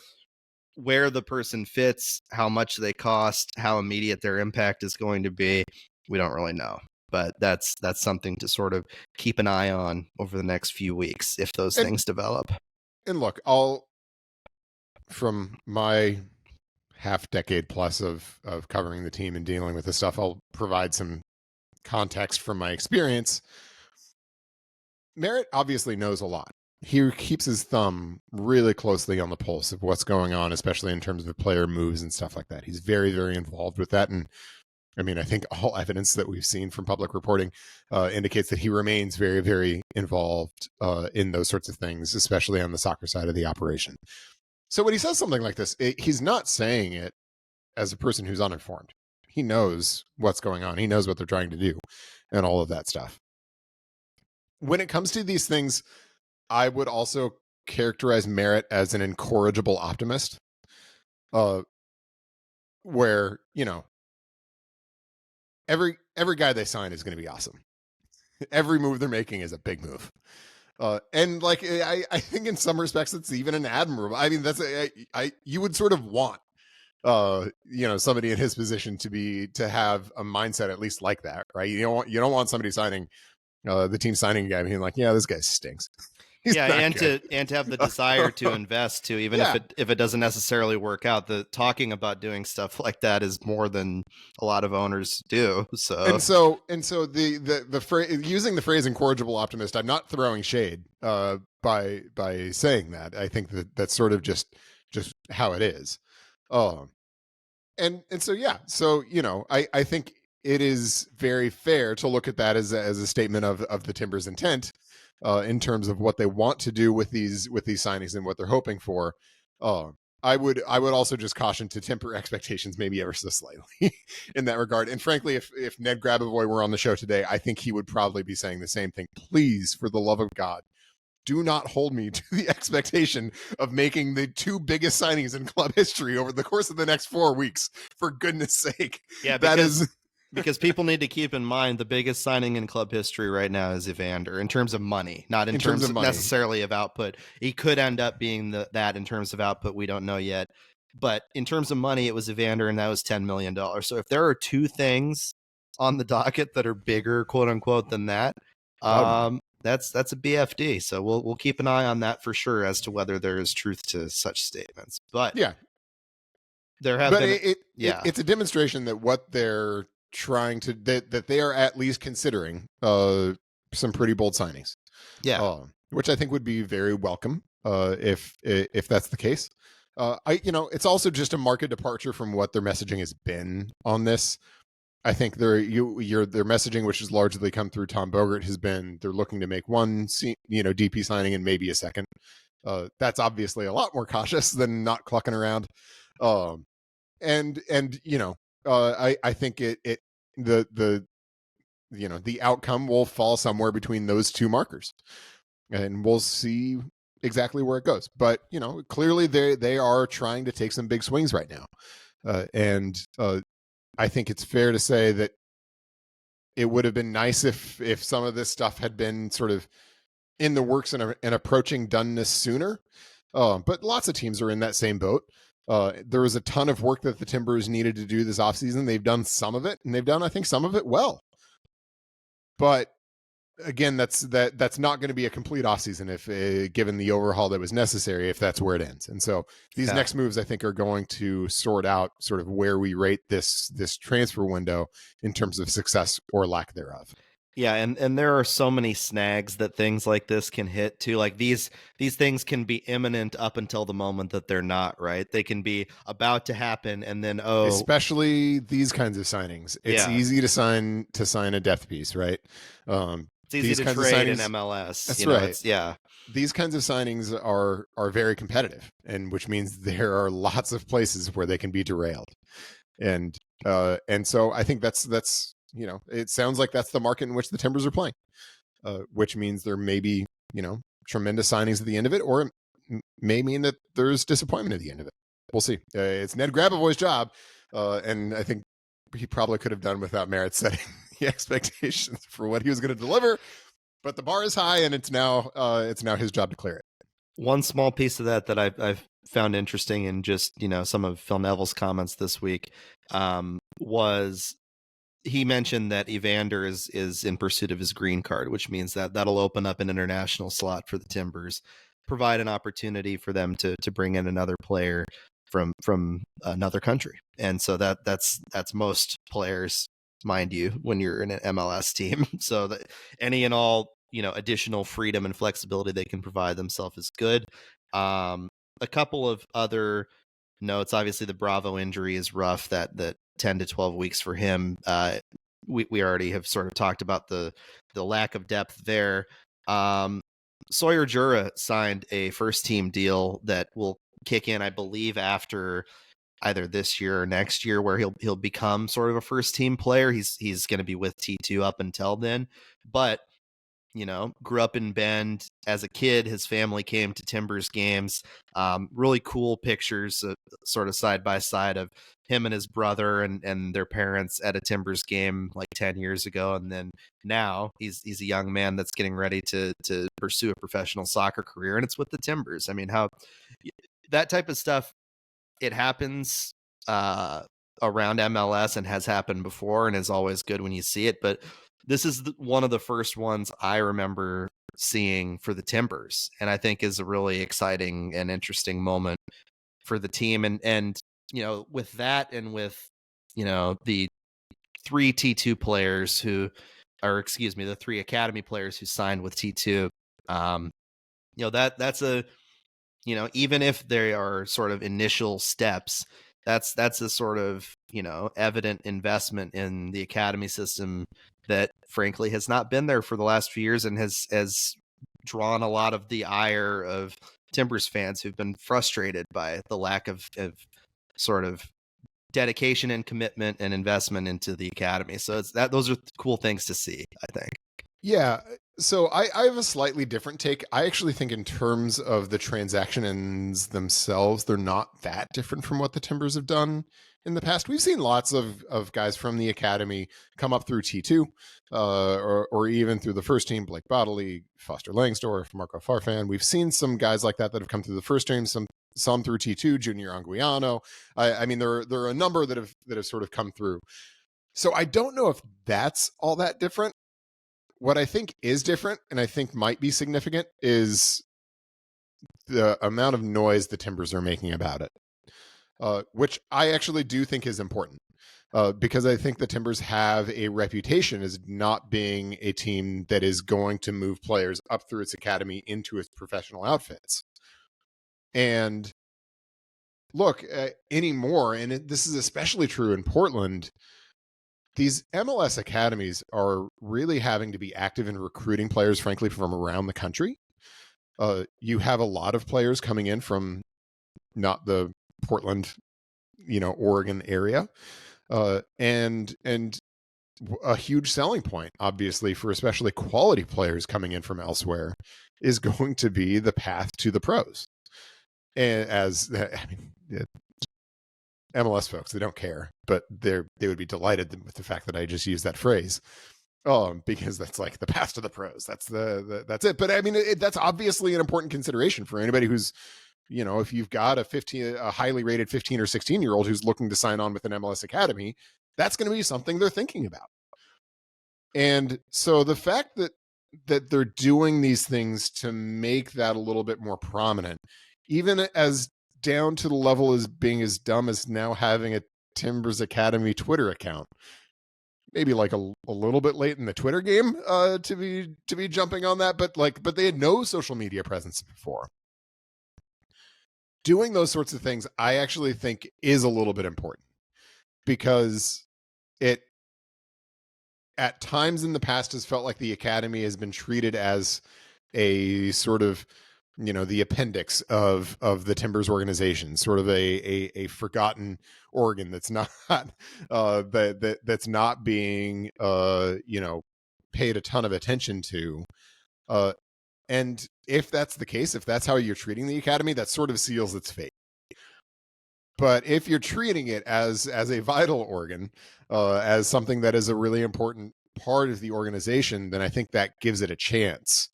the person fits, how much they cost, how immediate their impact is going to be. We don't really know. But that's something to sort of keep an eye on over the next few weeks if those things develop. And look, from my half decade plus of covering the team and dealing with this stuff, I'll provide some context from my experience. Merritt obviously knows a lot. He keeps his thumb really closely on the pulse of what's going on, especially in terms of player moves and stuff like that. He's very, very involved with that. And I mean, I think all evidence that we've seen from public reporting indicates that he remains very, very involved in those sorts of things, especially on the soccer side of the operation. So when he says something like this, he's not saying it as a person who's uninformed. He knows what's going on. He knows what they're trying to do and all of that stuff. When it comes to these things, I would also characterize Merritt as an incorrigible optimist, where, every guy they sign is going to be awesome. Every move they're making is a big move. And like, I think in some respects, it's even an admirable. I mean, you would sort of want, somebody in his position to have a mindset at least like that, right? You don't want somebody signing, the team signing a guy being like, yeah, this guy stinks. He's Yeah, not good. and to have the desire to invest too, even Yeah. if it doesn't necessarily work out. The talking about doing stuff like that is more than a lot of owners do. And so the phrase, using the phrase "incorrigible optimist," I'm not throwing shade by saying that. I think that that's sort of just how it is. And so yeah, so I think it is very fair to look at that as a statement of the Timbers' intent in terms of what they want to do with these signings and what they're hoping for. I would also just caution to temper expectations maybe ever so slightly in that regard. And frankly, if Ned Grabavoy were on the show today, I think he would probably be saying the same thing. Please, for the love of God, do not hold me to the expectation of making the two biggest signings in club history over the course of the next 4 weeks. For goodness sake. Yeah, because people need to keep in mind the biggest signing in club history right now is Evander in terms of money, not in terms of necessarily of output. He could end up being that in terms of output. We don't know yet. But in terms of money, it was Evander, and that was $10 million. So if there are two things on the docket that are bigger, quote unquote, than that, that's a BFD. So we'll keep an eye on that for sure as to whether there is truth to such statements. But yeah, there have been it's a demonstration that what they're trying to that they are at least considering some pretty bold signings. Yeah, which I think would be very welcome if that's the case. It's also just a market departure from what their messaging has been on this. I think their messaging, which has largely come through Tom Bogert, has been they're looking to make one DP signing and maybe a second. That's obviously a lot more cautious than not clucking around. I think the outcome will fall somewhere between those two markers, and we'll see exactly where it goes. But clearly they are trying to take some big swings right now, and I think it's fair to say that it would have been nice if some of this stuff had been sort of in the works and approaching doneness sooner. But lots of teams are in that same boat. There was a ton of work that the Timbers needed to do this offseason. They've done some of it, and they've done, I think, some of it well. But again, that's not going to be a complete offseason if given the overhaul that was necessary, if that's where it ends. And so these next moves, I think, are going to sort out sort of where we rate this transfer window in terms of success or lack thereof. Yeah, and there are so many snags that things like this can hit too. Like these things can be imminent up until the moment that they're not, right? They can be about to happen and then especially these kinds of signings. It's easy to sign a death piece, right? It's easy to trade in MLS. That's right. These kinds of signings are very competitive, and which means there are lots of places where they can be derailed. And so I think that's it sounds like that's the market in which the Timbers are playing, which means there may be, tremendous signings at the end of it, or it may mean that there's disappointment at the end of it. We'll see. It's Ned Grabavoy's job, and I think he probably could have done without Merritt setting the expectations for what he was going to deliver. But the bar is high, and it's now his job to clear it. One small piece of that I've found interesting in just some of Phil Neville's comments this week was he mentioned that Evander is in pursuit of his green card, which means that'll open up an international slot for the Timbers, provide an opportunity for them to bring in another player from another country. And so that's most players, mind you, when you're in an MLS team. So that any and all additional freedom and flexibility they can provide themselves is good. A couple of other notes. Obviously, the Bravo injury is rough. That 10 to 12 weeks for him. We already have sort of talked about the lack of depth there. Sawyer Jura signed a first team deal that will kick in, I believe, after either this year or next year, where he'll become sort of a first team player. He's going to be with T2 up until then, but grew up in Bend as a kid. His family came to Timbers games. Really cool pictures, sort of side by side, of him and his brother and their parents at a Timbers game like 10 years ago. And then now he's a young man that's getting ready to pursue a professional soccer career, and it's with the Timbers. I mean, how that type of stuff, it happens around MLS and has happened before and is always good when you see it. But this is one of the first ones I remember seeing for the Timbers, and I think is a really exciting and interesting moment for the team. And with that, and with the three T2 players the three academy players who signed with T2, that's a even if they are sort of initial steps, that's a sort of evident investment in the academy system that frankly has not been there for the last few years, and has drawn a lot of the ire of Timbers fans who've been frustrated by the lack of sort of dedication and commitment and investment into the academy. So those are cool things to see, I think. Yeah. So I have a slightly different take. I actually think in terms of the transactions themselves, they're not that different from what the Timbers have done in the past. We've seen lots of guys from the academy come up through T2, or even through the first team, Blake Bodley, Foster Langsdorff, Marco Farfan. We've seen some guys like that have come through the first team, some through T2, Junior Anguiano. I mean, there are a number that have sort of come through. So I don't know if that's all that different. What I think is different, and I think might be significant, is the amount of noise the Timbers are making about it, which I actually do think is important, because I think the Timbers have a reputation as not being a team that is going to move players up through its academy into its professional outfits. And look, anymore, and this is especially true in Portland, these MLS academies are really having to be active in recruiting players, frankly, from around the country. You have a lot of players coming in from not the Portland, Oregon area. And a huge selling point, obviously, for especially quality players coming in from elsewhere is going to be the path to the pros. And MLS folks, they don't care, but they would be delighted with the fact that I just used that phrase, because that's like the path to the pros. That's that's it. But I mean, that's obviously an important consideration for anybody who's, if you've got a highly rated 15 or 16-year-old who's looking to sign on with an MLS academy, that's going to be something they're thinking about. And so the fact that they're doing these things to make that a little bit more prominent, even as down to the level as being as dumb as now having a Timbers Academy Twitter account, maybe like a little bit late in the Twitter game to be jumping on that, but they had no social media presence before. Doing those sorts of things, I actually think, is a little bit important, because it at times in the past has felt like the academy has been treated as a sort of the appendix of the Timbers organization, sort of a forgotten organ that's not that's not being paid a ton of attention to. And if that's the case, if that's how you're treating the academy, that sort of seals its fate. But if you're treating it as a vital organ, as something that is a really important part of the organization, then I think that gives it a chance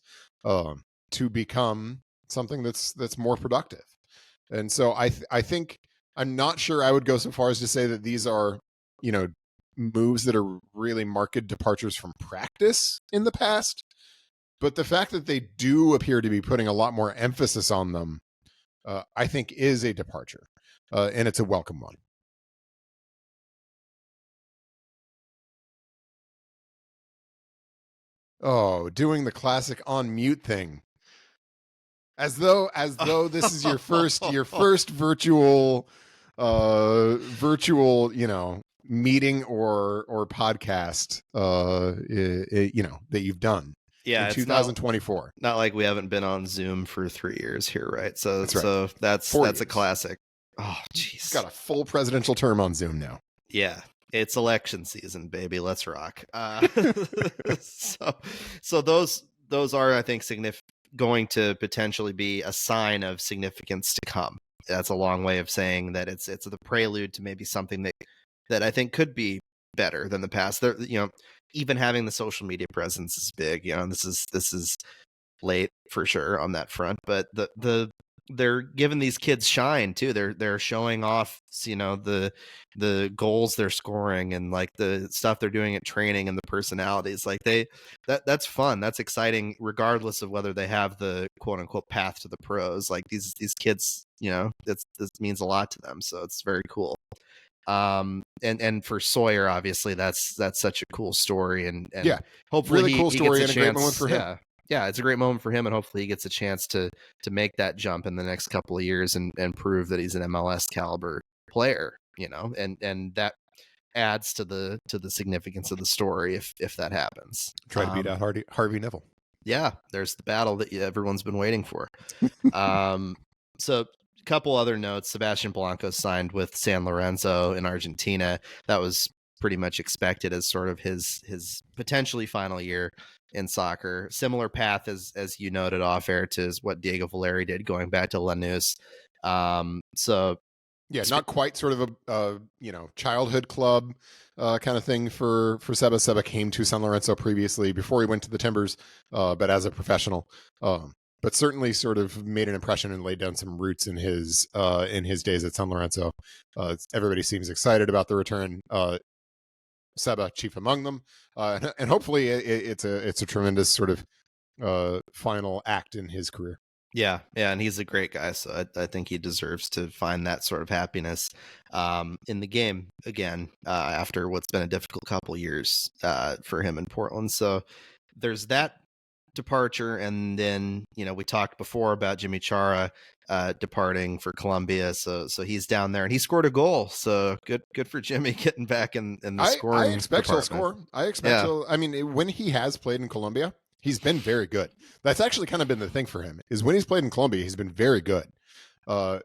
to become something that's more productive. And so I think, I'm not sure I would go so far as to say that these are, moves that are really marked departures from practice in the past. But the fact that they do appear to be putting a lot more emphasis on them, I think is a departure. And it's a welcome one. Oh, doing the classic on mute thing. As though this is your first virtual meeting or podcast that you've done. Yeah, in 2024. Not like we haven't been on Zoom for 3 years here, right? So that's right. So that's a classic. Oh, jeez. Got a full presidential term on Zoom now. Yeah. It's election season, baby. Let's rock. So those are, I think, going to potentially be a sign of significance to come. That's a long way of saying that it's the prelude to maybe something that I think could be better than the past. There, even having the social media presence is big. This is late for sure on that front, but the they're giving these kids shine too. They're showing off, the goals they're scoring and like the stuff they're doing at training and the personalities. Like that's fun. That's exciting, regardless of whether they have the quote unquote path to the pros. Like these kids, this means a lot to them. So it's very cool. And for Sawyer, obviously that's such a cool story, and hopefully really cool story, and a great moment for him. Yeah, it's a great moment for him, and hopefully he gets a chance to make that jump in the next couple of years and prove that he's an MLS caliber player, and that adds to the significance of the story if that happens. Try to beat out Harvey Neville. Yeah, there's the battle that everyone's been waiting for. So a couple other notes. Sebastian Blanco signed with San Lorenzo in Argentina. That was pretty much expected as sort of his potentially final year in soccer. Similar path as you noted off air to what Diego Valeri did, going back to Lanús. So yeah, not quite sort of a childhood club kind of thing for Seba. Seba came to San Lorenzo previously before he went to the Timbers, but as a professional. But certainly sort of made an impression and laid down some roots in his days at San Lorenzo. Everybody seems excited about the return. Seba chief among them, and hopefully it's a tremendous sort of final act in his career. Yeah, and he's a great guy, so I think he deserves to find that sort of happiness in the game again after what's been a difficult couple years for him in Portland. So there's that departure, and then we talked before about Jimmy Chara departing for Colombia, so he's down there and he scored a goal. So good for Jimmy getting back in the scoring. I expect he'll score. I expect he'll. I mean, when he has played in Colombia, he's been very good. That's actually kind of been the thing for him, is when he's played in Colombia, he's been very good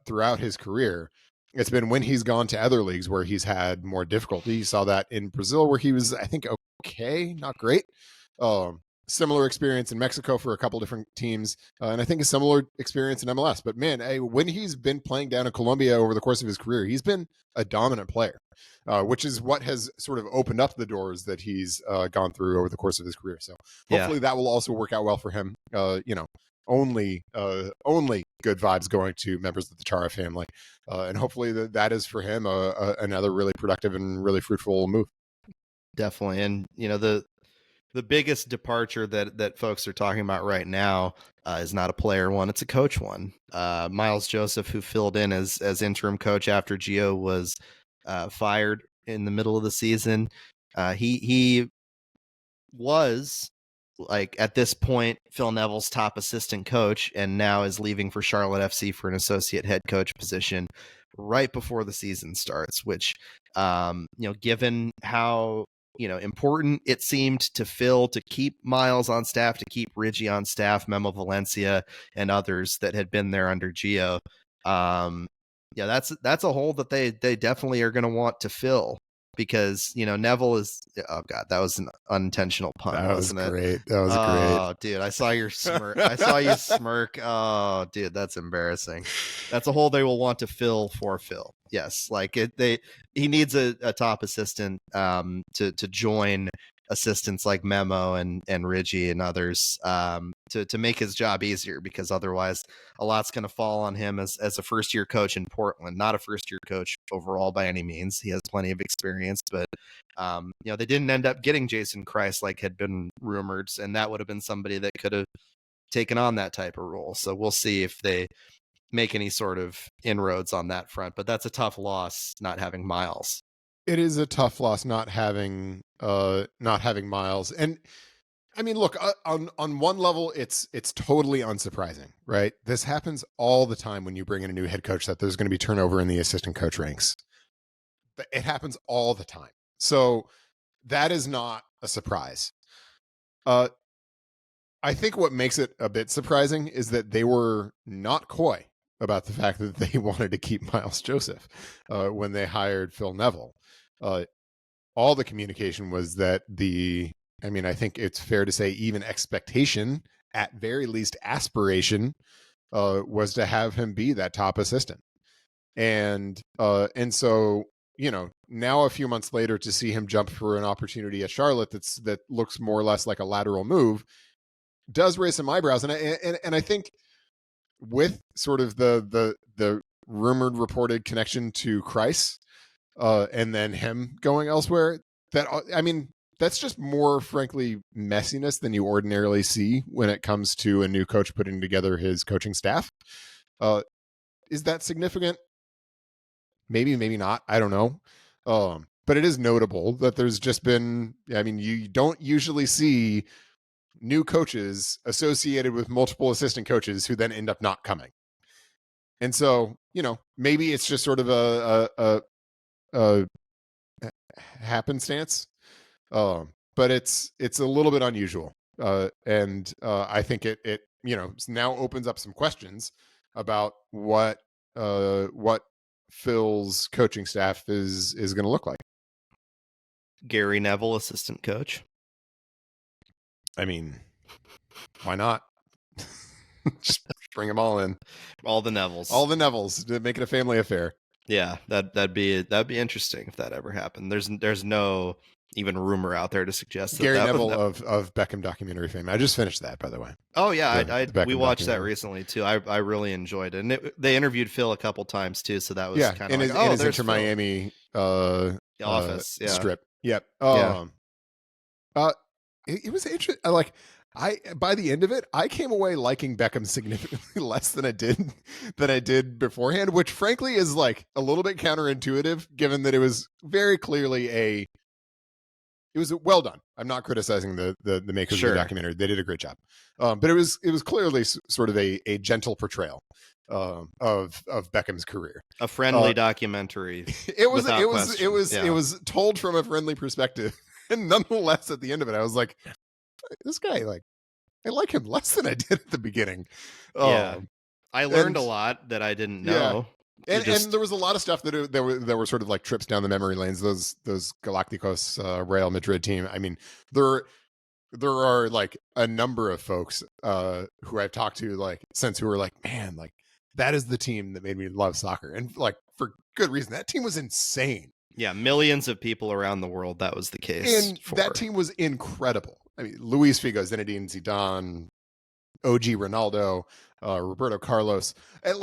throughout his career. It's been when he's gone to other leagues where he's had more difficulty. You saw that in Brazil, where he was, I think, okay, not great. Similar experience in Mexico for a couple different teams, and I think a similar experience in MLS. But man, when he's been playing down in Colombia over the course of his career, he's been a dominant player, which is what has sort of opened up the doors that he's gone through over the course of his career. So hopefully that will also work out well for him. Only good vibes going to members of the Chara family, and hopefully that is for him another really productive and really fruitful move. Definitely, and the biggest departure that folks are talking about right now is not a player one, it's a coach one. Miles Joseph, who filled in as interim coach after Gio was fired in the middle of the season. He was, like, at this point, Phil Neville's top assistant coach, and now is leaving for Charlotte FC for an associate head coach position right before the season starts, which, given how important it seemed to Phil to keep Miles on staff, to keep Ridgie on staff, Memo Valencia and others that had been there under Gio. That's a hole that they definitely are going to want to fill, because Neville is, oh god, that was an unintentional pun. Wasn't it? Great. That was great. Oh dude, I saw your smirk. I saw you smirk. Oh dude, that's embarrassing. That's a hole they will want to fill for Phil. Yes, like he needs a top assistant to join assistants like Memo and Ridgie and others to make his job easier, because otherwise a lot's going to fall on him as a first year coach in Portland. Not a first year coach overall by any means. He has plenty of experience, but they didn't end up getting Jason Kreis like had been rumored, and that would have been somebody that could have taken on that type of role. So we'll see if they make any sort of inroads on that front, but that's a tough loss not having Miles. It is a tough loss not having Miles. And I mean, look, on one level, it's totally unsurprising, right? This happens all the time when you bring in a new head coach, that there's going to be turnover in the assistant coach ranks. But it happens all the time. So that is not a surprise. I think what makes it a bit surprising is that they were not coy about the fact that they wanted to keep Miles Joseph when they hired Phil Neville. All the communication was that I think it's fair to say even expectation, at very least aspiration, was to have him be that top assistant. And so, now a few months later, to see him jump for an opportunity at Charlotte that looks more or less like a lateral move does raise some eyebrows. And I think with sort of the rumored reported connection to Kreis, and then him going elsewhere, that, I mean, that's just more, frankly, messiness than you ordinarily see when it comes to a new coach putting together his coaching staff. Is that significant? Maybe, maybe not. I don't know. But it is notable that there's just been, I mean, you don't usually see new coaches associated with multiple assistant coaches who then end up not coming. And so, maybe it's just sort of a happenstance. But it's a little bit unusual. And I think it now opens up some questions about what Phil's coaching staff is going to look like. Gary Neville, assistant coach. I mean, why not? Just bring them all in. All the Nevilles. All the Nevilles to make it a family affair. Yeah, that'd be interesting if that ever happened. There's no even rumor out there to suggest that Gary Neville of Beckham documentary fame. I just finished that, by the way. Oh yeah, we watched that recently too. I really enjoyed it, and they interviewed Phil a couple times too, so that was kind of in his Inter Miami office strip. Yep. It was interesting. By the end of it, I came away liking Beckham significantly less than I did beforehand, which frankly is like a little bit counterintuitive, given that it was very clearly it was well done. I'm not criticizing the makers of the documentary; they did a great job. But it was clearly sort of a gentle portrayal of Beckham's career, a friendly documentary. It was told from a friendly perspective, and nonetheless, at the end of it, I was like, this guy, I like him less than I did at the beginning. Yeah, I learned a lot that I didn't know. Yeah. And there was a lot of stuff that were sort of like trips down the memory lanes. Those Galacticos Real Madrid team. I mean, there are like a number of folks who I've talked to since who were like, man, that is the team that made me love soccer, and for good reason. That team was insane. Yeah, millions of people around the world. That was the case. And that team was incredible. I mean, Luis Figo, Zinedine Zidane, OG Ronaldo, Roberto Carlos. And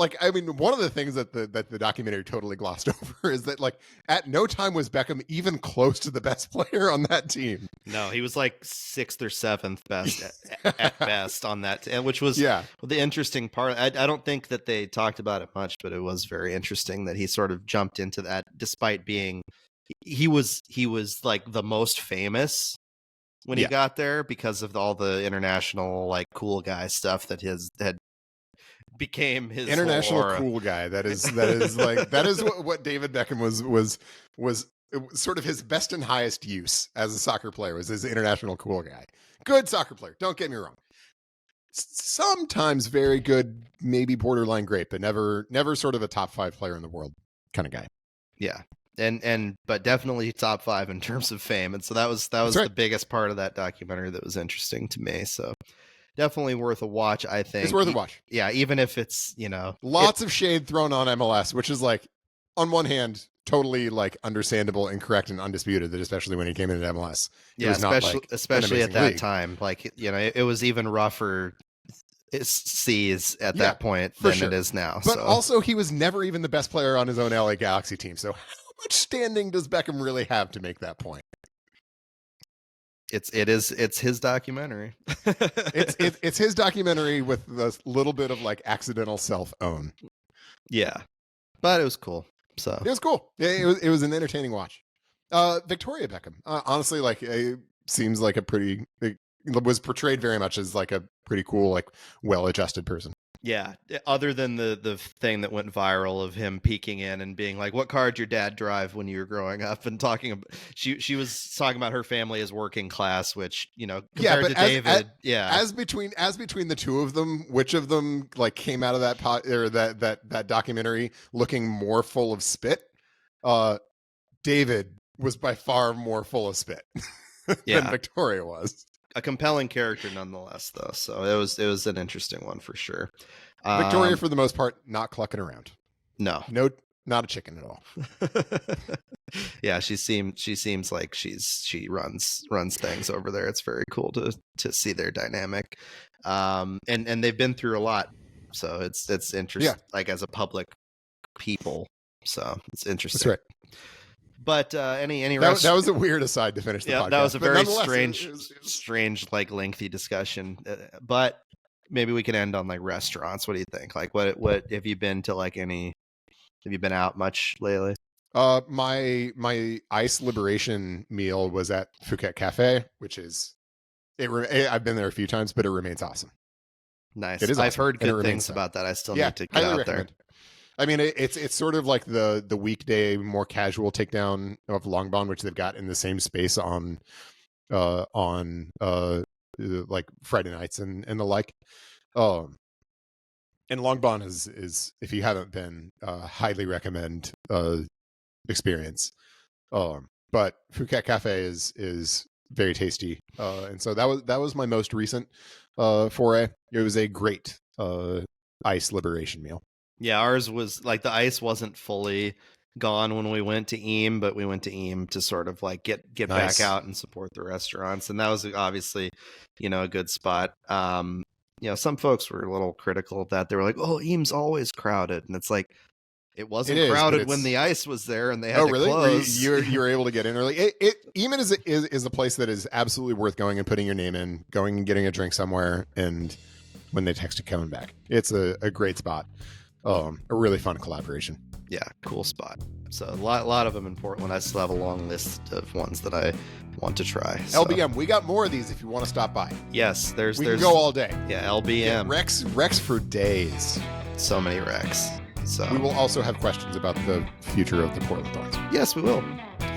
one of the things that the documentary totally glossed over is that at no time was Beckham even close to the best player on that team. No, he was like 6th or 7th best at best on that, which was the interesting part. I don't think that they talked about it much, but it was very interesting that he sort of jumped into that, despite being he was like the most famous when he got there because of all the international cool guy stuff that had became his international cool guy. That is what David Beckham was sort of his best and highest use as a soccer player, was his international cool guy. Good soccer player, don't get me wrong. Sometimes very good, maybe borderline great, but never sort of a top 5 player in the world kind of guy. Yeah. But definitely top 5 in terms of fame. And so that was right. The biggest part of that documentary that was interesting to me. So definitely worth a watch, I think. It's worth a watch. Yeah, even if it's, lots of shade thrown on MLS, which is on one hand, totally understandable and correct and undisputed, that especially when he came into MLS. Yeah, especially at that time. It was even rougher seas at that point than it is now. But also he was never even the best player on his own LA Galaxy team. So how much standing does Beckham really have to make that point? It's his documentary. it's his documentary with a little bit of accidental self-own. Yeah. But it was cool. So it was cool. It was an entertaining watch. Victoria Beckham, honestly, seems like it was portrayed very much as a pretty cool, well-adjusted person. Yeah, other than the thing that went viral of him peeking in and being like, "What car did your dad drive when you were growing up?" and talking about she was talking about her family as working class, which compared to David, as between the two of them, which of them came out of that that documentary looking more full of spit? David was by far more full of spit than Victoria was. A compelling character nonetheless, though. So it was an interesting one for sure. Victoria, for the most part, not clucking around. No, not a chicken at all. Yeah, she seems like she runs things over there. It's very cool to see their dynamic. And they've been through a lot So it's interesting, like as a public people. So it's interesting. That's right. But any that was a weird aside to finish the podcast. That was a very strange, it was... strange, like lengthy discussion. But maybe we can end on like restaurants. What do you think? Like, what have you been to? Like any? Have you been out much lately? My ice liberation meal was at Phuket Cafe, which is I've been there a few times, but it remains awesome. Nice. It is. Awesome. I've heard good things about that. I still need to get out recommend. There. I mean, it's sort of like the weekday, more casual takedown of Long Bon, which they've got in the same space on like Friday nights and the like. And Long Bon is if you haven't been, highly recommend experience. But Phuket Cafe is very tasty, and so that was my most recent foray. It was a great ice liberation meal. Yeah, ours was like the ice wasn't fully gone when we went to Eam, but we went to Eam to sort of like get nice. Back out and support the restaurants, and that was obviously, a good spot. Some folks were a little critical of that. They were like, "Oh, Eam's always crowded," and it's like it wasn't crowded when the ice was there and they had to close. You were able to get in early. Eam is a place that is absolutely worth going and putting your name in, going and getting a drink somewhere, and when they text you coming back, it's a great spot. A really fun collaboration. Yeah, cool spot. So a lot of them in Portland. I still have a long list of ones that I want to try. So. LBM, we got more of these if you want to stop by. Yes, we can go all day. Yeah, LBM. Yeah, Rex for days. So many Rex. So we will also have questions about the future of the Portland Thorns. Yes, we will.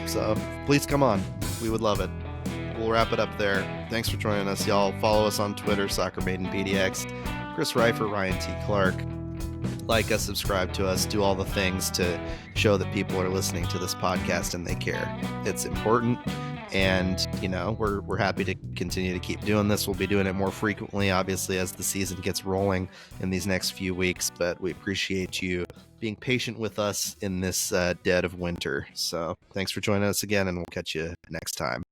So please come on. We would love it. We'll wrap it up there. Thanks for joining us, y'all. Follow us on Twitter, SoccerMaidenPDX. Chris Reifer, Ryan T. Clark. Like us, subscribe to us, do all the things to show that people are listening to this podcast and they care. It's important. And, we're happy to continue to keep doing this. We'll be doing it more frequently, obviously, as the season gets rolling in these next few weeks. But we appreciate you being patient with us in this dead of winter. So thanks for joining us again, and we'll catch you next time.